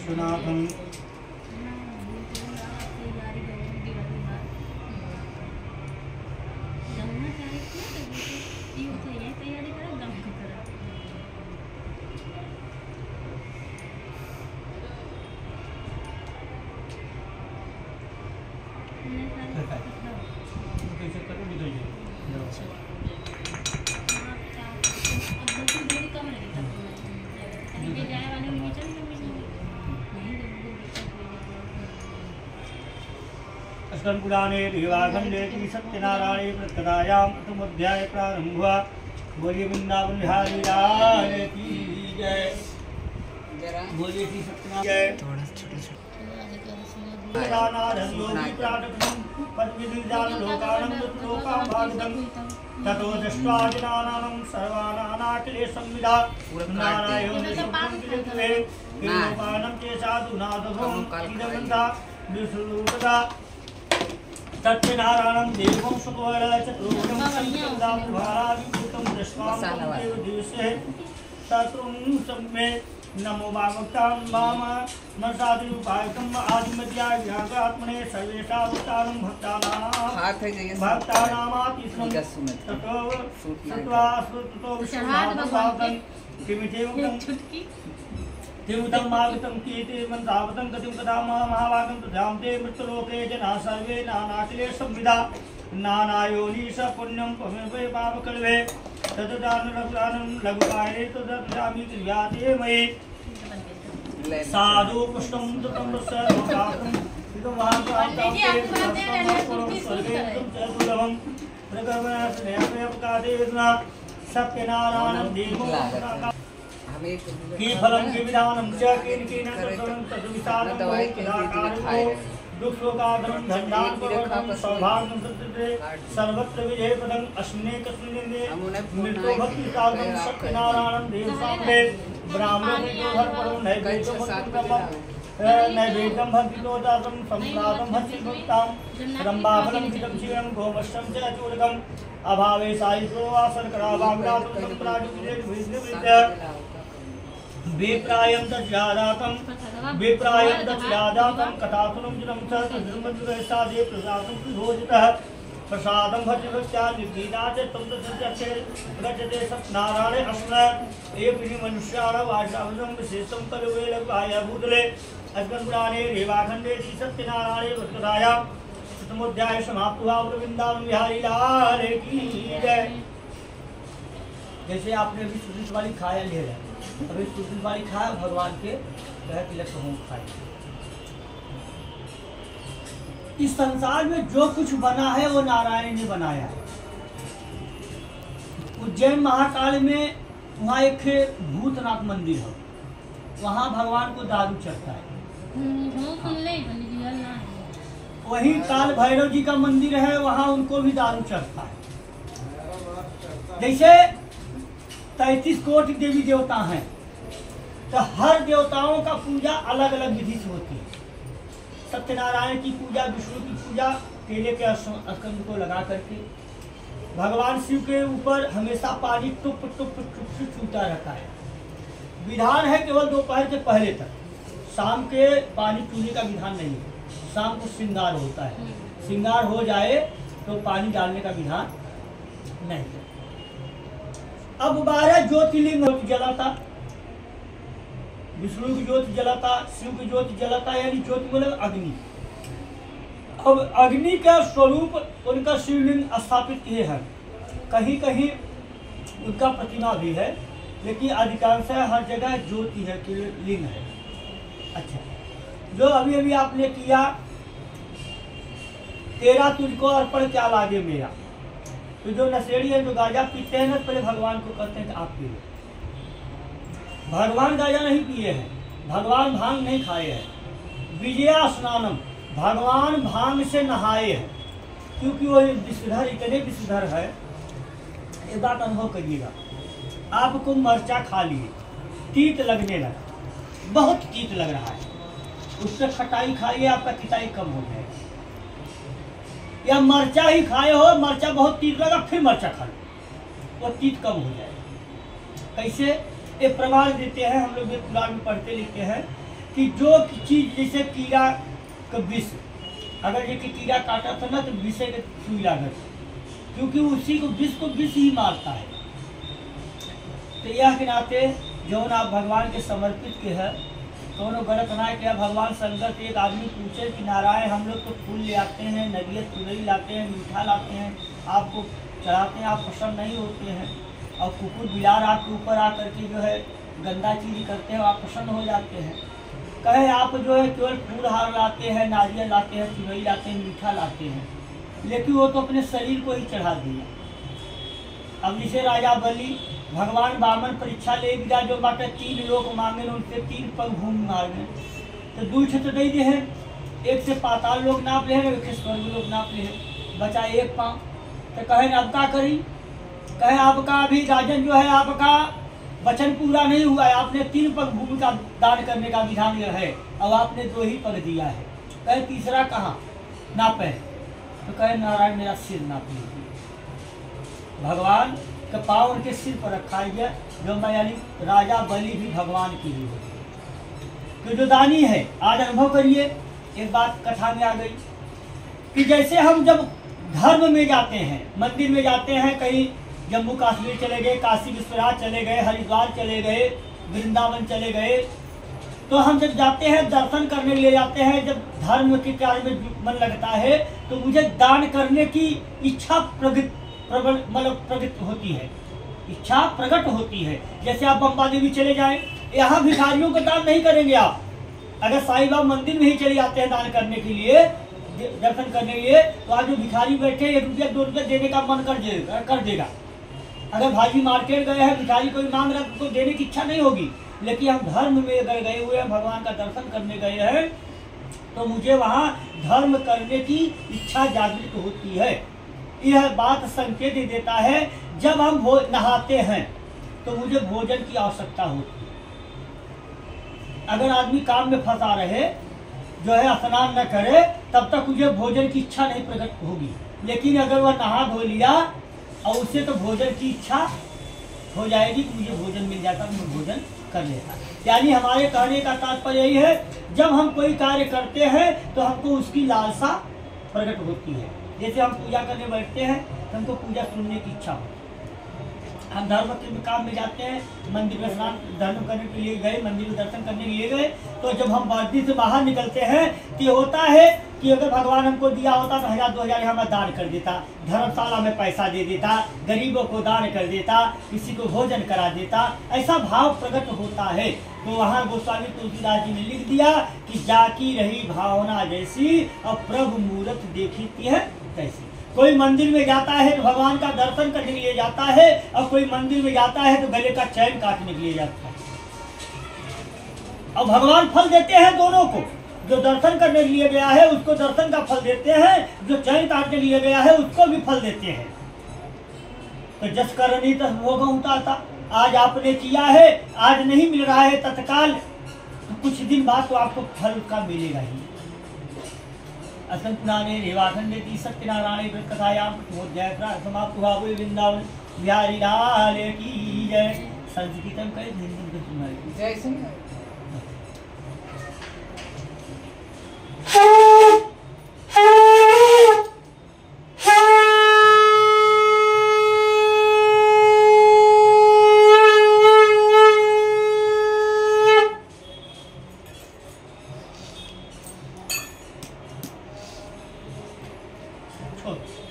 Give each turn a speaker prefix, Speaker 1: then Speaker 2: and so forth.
Speaker 1: विश्वनाथम स्कंद पुराणे देवाखंडे की सत्यनारायणे प्रकटायाम प्रथमोध्याय प्रारंभ हुआ। बोलिए वृंदावन बिहारी लाल की जय। बोलिए श्री सत्यनारायण ततो दृष्ट्वा जनानां सर्वानानाखिलेशं विदा नारायणं चे साधुनाथं इदमन्ता विष्णुरूपदा सत्यनारायणं देवं सुखवर चतुर्भुजं संकल्पं भाराविभूतं दृष्ट्वा देवदेवस्य शत्रुं सम्मे नमो वामक्तां वाम नरसादिरूपायकम् आदिमध्यात्मने सर्वेषावतारं भक्तानामातिश्रं ततो सत्त्वा विश्वनाथं किमित्येवं देवतं मागतं कीर्ति मंत्रावतं गतिं कदा महाभागं तदां ते मृत्युलोके जना सर्वे नानाखिलेशं विदा नानायोनिश पुण्यं पवे पापकल्वे तदानरघुरानं लघुकाये तदजामि क्रियाते मयि साधु पुष्टं ततं सर्वकाकं इदं महाकान्तं सर्वेदं प्रगमनस्नेहप्रकादेना सत्यनारायणं देवं की फलं की विधानं च केन तद्विसादं दुःखोकादनं धन्दान प्रवर्तनं सौभाग्यं सत्यते सर्वत्र विजयपदं अस्मिनेकस्मिन्ने मृतो भक्तिसागरं सत्यनारायणं देवसाम्बे ब्राह्मणो धर्मो नैवेद्यं भक्तितो दातं सम्प्रातं भक्तिभक्तां रम्भाफलं हितं क्षीरं गोमष्टं च चूर्णकम् अभावे सायित्रो वा शर्कराभाग्रातं सम्प्राजुविद्य विप्रायं तज्जादातं कथासुनं जनं च तद्ब्रह्मजुरैसादे प्रसादं विभोजितः प्रसादं भजभक्त्या निर्गीना च तं तस्य गजते सत्यनारायणे अस्म एवं मनुष्याणां वाचावनं विशेषं कलवे लघुवाय भूतले अस्मिन् पुराणे रेवाखण्डे श्री सत्यनारायणे प्रकटायां प्रथमोध्याय समाप्त हुआ। वृंदावन बिहारी लाल की जय। जैसे आपने अभी सुदृश वाली खाया ले रहा, अभी सुदृश वाली खाया भगवान के तिलक होम खाए। इस संसार में जो कुछ बना है वो नारायण ने बनाया है। उज्जैन महाकाल में वहाँ एक भूतनाथ मंदिर है, वहाँ भगवान को दारू चढ़ता है। वहीं काल भैरव जी का मंदिर है, वहाँ उनको भी दारू चढ़ता है। जैसे 33 कोटि देवी देवता हैं, तो हर देवताओं का पूजा अलग अलग विधि से होती है। सत्यनारायण की पूजा, विष्णु की पूजा केले के स्कंद को लगा करके, भगवान शिव के ऊपर हमेशा पानी टुप टुप टुप से छूटा रहता है। विधान है केवल दोपहर के पहले तक, शाम के पानी छूने का विधान नहीं है। शाम को श्रृंगार होता है, श्रृंगार हो जाए तो पानी डालने का विधान नहीं है। अब 12 ज्योतिर्लिंग जलाता, विष्णु की ज्योति जलाता, शिव की ज्योति जलाता, यानी ज्योति मतलब अग्नि। अब अग्नि का स्वरूप उनका शिवलिंग स्थापित किए हैं, कहीं कहीं उनका प्रतिमा भी है, लेकिन अधिकांश हर जगह ज्योति है, लिंग है। अच्छा, जो अभी अभी आपने किया, तेरा तुझको अर्पण क्या लागे मेरा, तो जो नशेड़ी है, जो गांजा पीते हैं ना, पहले भगवान को कहते हैं कि आप पिए। भगवान गांजा नहीं पिए हैं, भगवान भांग नहीं खाए हैं। विजया स्नानम, भगवान भांग से नहाए हैं, क्योंकि वो विषधर, इतने विषधर है। एक बात अनुभव करिएगा, आपको मरचा खा लिए, तीत लगने लगा, बहुत तीत लग रहा है, उससे खटाई खाइए, आपका खटाई कम हो जाएगा। या मरचा ही खाए हो, मरचा बहुत तीत लगा, फिर मरचा खा लो, वो तीत कम हो जाएगा। कैसे? ये प्रमाण देते हैं, हम लोग पुराण में पढ़ते लिखते हैं कि जो चीज जैसे कीड़ा का विष, अगर ये कीड़ा काटा था ना तो विष के सुई लागत, क्योंकि उसी को विष ही मारता है। तो यह के नाते जौन आप भगवान के समर्पित के है, दोनों गलत ना किया। भगवान शंकर से एक आदमी पूछे कि नारायण हम लोग तो फूल ले आते हैं, नरियल चुनरी लाते हैं, मीठा लाते हैं, आपको चढ़ाते हैं, आप प्रसन्न नहीं होते हैं, और कुकुर बिलार आपके ऊपर आकर के जो है गंदा चीज करते हैं, आप प्रसन्न हो जाते हैं। कहे आप जो है केवल फूल हार लाते हैं, नारियल लाते हैं, चुनरी लाते हैं, मीठा लाते हैं, लेकिन वो तो अपने शरीर को ही चढ़ा दिया। अब जैसे राजा बलि भगवान वामन परीक्षा ले गया, जो बाटे 3 लोग मांगे उनसे 3 पग घूम मांगे, तो 2 तो दे दे हैं, एक से पाताल लोग नाप ले हैं, एक से स्वर्ग लोग नाप ले हैं, बचा 1 पाँव। तो कहे अब क्या करी? कहे आपका अभी राजन जो है आपका वचन पूरा नहीं हुआ है, आपने 3 पग भूमि का दान करने का विधान है, अब आपने 2 ही पग दिया है। कहे तीसरा कहाँ नापे? तो कहे नारायण मेरा सिर नाप लीजिए। भगवान का पाँव उनके सिर पर रखा गया, जो यानी राजा बलि भी भगवान की ही होती है। तो जो दानी है, आज अनुभव करिए, एक बात कथा में आ गई कि जैसे हम जब धर्म में जाते हैं, मंदिर में जाते हैं, कहीं जम्मू कश्मीर चले गए, काशी विश्वनाथ चले गए, हरिद्वार चले गए, वृंदावन चले गए, तो हम जब जाते हैं दर्शन करने ले जाते हैं, जब धर्म के कार्य में मन लगता है तो मुझे दान करने की इच्छा प्रकट होती है, इच्छा प्रकट होती है। जैसे आप बम्बा देवी चले जाएं, यहाँ भिखारियों को दान नहीं करेंगे आप। अगर साईं बाबा मंदिर में ही चले जाते हैं दान करने के लिए, दर्शन करने के लिए, तो आज जो भिखारी बैठे 1 रुपया 2 रुपया देने का मन कर देगा। अगर भाजी मार्केट गए हैं, भिखारी कोई मांग रहा है तो देने की इच्छा नहीं होगी। लेकिन हम धर्म में अगर गए हुए हैं, भगवान का दर्शन करने गए हैं, तो मुझे वहाँ धर्म करने की इच्छा जागृत होती है। यह बात संकेत देता है जब हम नहाते हैं तो मुझे भोजन की आवश्यकता होती है। अगर आदमी काम में फंसा रहे, जो है स्नान न करे, तब तक मुझे भोजन की इच्छा नहीं प्रकट होगी। लेकिन अगर वह नहा धो लिया और उससे तो भोजन की इच्छा हो जाएगी कि मुझे भोजन मिल जाता तो मैं भोजन कर लेता। यानी हमारे कहने का तात्पर्य यही है, जब हम कोई कार्य करते हैं तो हमको उसकी लालसा प्रकट होती है। जैसे हम पूजा करने बैठते हैं तो हमको पूजा सुनने की इच्छा होती है। हम धर्म के काम में जाते हैं, मंदिर में स्नान धर्म करने के लिए गए, मंदिर में दर्शन करने के लिए गए, तो जब हम वर्दी से बाहर निकलते हैं तो होता है कि अगर भगवान हमको दिया होता तो 1000 2000 यहाँ मैं दान कर देता, धर्मशाला में पैसा दे देता, गरीबों को दान कर देता, किसी को भोजन करा देता, ऐसा भाव प्रकट होता है। तो वहाँ गोस्वामी तुलसीदास जी ने लिख दिया कि जाकी रही भावना जैसी, और प्रभु मूर्त देखी है कैसी। कोई मंदिर में जाता है तो भगवान का दर्शन करने के लिए जाता है, और कोई मंदिर में जाता है तो गले का चैन काटने के लिए जाता है। और भगवान फल देते हैं दोनों को, जो दर्शन करने के लिए गया है उसको दर्शन का फल देते हैं, जो चैन काटने के लिए गया है उसको भी फल देते हैं। तो जस करनी तस भोग उतारता, आज आपने किया है, आज नहीं मिल रहा है तत्काल, तो कुछ दिन बाद तो आपको फल का मिलेगा ही। असंत पुराने रेवाखंडे की सत्यनारायण व्रत कथायां समाप्त हुआ। वृंदावन बिहारी लाल की जय। संस्कृतम कहे हिंदी जय सिंह। Oh.